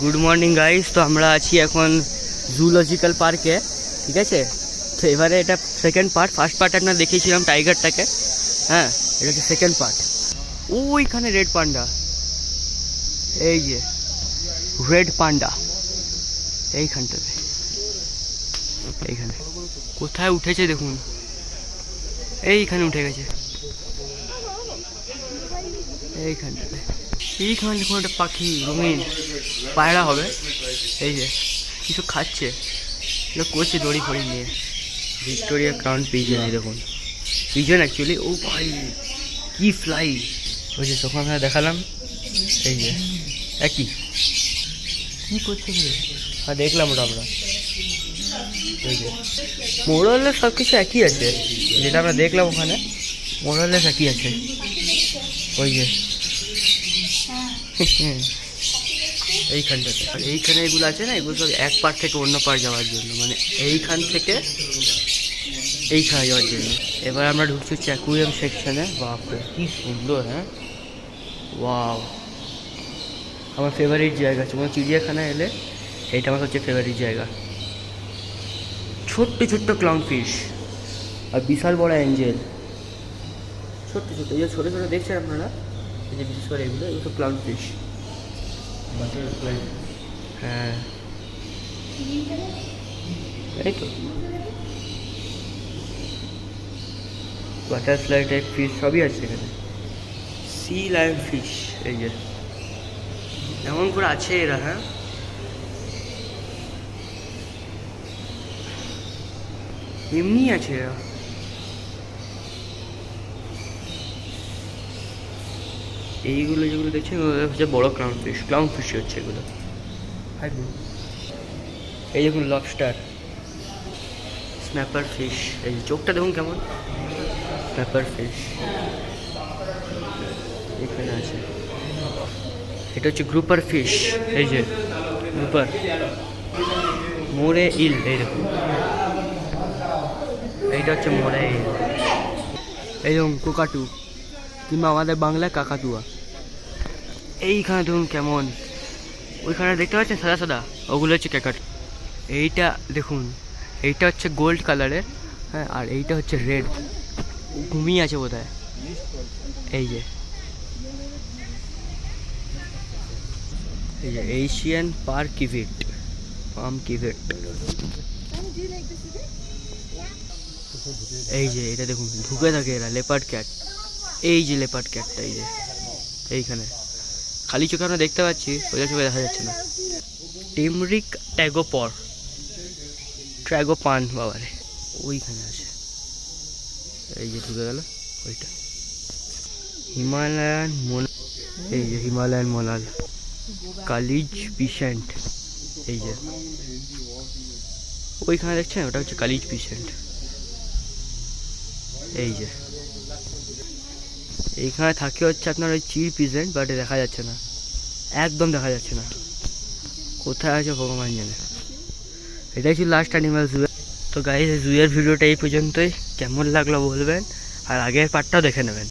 Good morning guys. তো আমরা আছি এখন জুলজিক্যাল পার্কে, ঠিক আছে। তো এবারে এটা সেকেন্ড পার্ট। ফার্স্ট পার্ট আমরা দেখিয়েছিলাম টাইগারটাকে, হ্যাঁ এটা হচ্ছে সেকেন্ড পার্ট। ওইখানে রেড পান্ডা, এই যে রেড পান্ডা এইখানটাতে, এইখানে কোথায় উঠেছে দেখুন, এইখানে উঠে গেছে এইখানটাতে। এইখানে দেখুন একটা পাখি, রঙিন পায়রা হবে। এই যে কিছু খাচ্ছে, করছে দড়ি ফড়ি নিয়ে। ভিক্টোরিয়া ক্রাউন পিজন, এই দেখুন পিজন অ্যাকচুয়ালি। ও ভাই কি ফ্লাই, ওই যে তখন আমরা দেখালাম। এই যে একই কী করছে আর দেখলাম ওটা আমরা। এই যে মোরালের সব কিছু একই আছে, যেটা আমরা দেখলাম ওখানে মোরালের একই আছে। ওই যে এইখানটাতে, আর এইখানে এগুলো আছে না, এগুলো সব এক পার্ট থেকে অন্য পার্ট যাওয়ার জন্য, মানে এইখান থেকে এইখানে যাওয়ার জন্য। এবার আমরা ঢুকছি অ্যাকুয়ারিয়াম সেকশনে। বাপরে কি সুন্দর, হ্যাঁ ওয়াও, আমার ফেভারিট জায়গা। তোমার চিড়িয়াখানা এলে এইটা আমার হচ্ছে ফেভারিট জায়গা। ছোট্ট ছোট্ট ক্লাউন ফিশ আর বিশাল বড় অ্যাঞ্জেল, ছোট্ট ছোট্ট, এই যে ছোটো ছোটো দেখছেন আপনারা, এই যে বিশেষ করে এগুলো সব ক্লাউন ফিশ। হ্যাঁ এই তো বাটারফ্লাই টাইপ ফিশ সবই আছে এখানে। সি লায়ন ফিশ, এই যে এমন করে আছে এরা, হ্যাঁ এমনি আছে এরা। এইগুলো যেগুলো দেখছেন ওগুলো হচ্ছে বড়ো ক্লাউন ফিশ হচ্ছে এগুলো। এই দেখুন লবস্টার, স্ন্যাপার ফিশ, এই চোখটা দেখুন কেমন, স্ন্যাপার ফিশ এখানে আছে। এটা হচ্ছে গ্রুপার ফিশ, এই যে গ্রুপার। মোরে ইল, এই দেখুন এইটা হচ্ছে মোরে ইল। এই দেখুন কোকাটু, কিংবা আমাদের বাংলায় কাকাতুয়া। এইখানে দেখুন কেমন, ওইখানে দেখতে পাচ্ছেন সাদা সাদা, ওগুলো হচ্ছে ক্যাকাটু। এইটা দেখুন, এইটা হচ্ছে গোল্ড কালারের, হ্যাঁ, আর এইটা হচ্ছে রেড, ঘুমিয়ে আছে বোধহয়। এই যে এই যে এশিয়ান পাম কিভিট। এই যে এটা দেখুন ঢুকে থাকে এরা, লেপার্ড ক্যাট। এই যে লেপার্ড ক্যাটটা, এই যে এইখানে খালি চোখে আমরা দেখতে পাচ্ছি, ওই চোখে দেখা যাচ্ছে না। টেমরিক ট্র্যাগোপান, বাবারে ওইখানে আছে। এই যে ঢুকে গেল ওইটা। এই যে হিমালয়ান মোনাল, কালিজ পিসেন্ট, এই যে ওইখানে দেখছেন ওটা হচ্ছে কালিজ পিসেন্ট। এই যে এইখানে থাকে হচ্ছে আপনার ওই চির পিজেন্ট, বাট দেখা যাচ্ছে না, একদম দেখা যাচ্ছে না, কোথায় আছে ভগবান জানে। এটাই ছিল লাস্ট অ্যানিমাল জু। তো গাইস জুয়ের ভিডিওটা এই পর্যন্তই, কেমন লাগলো বলবেন, আর আগের পার্টটাও দেখে নেবেন।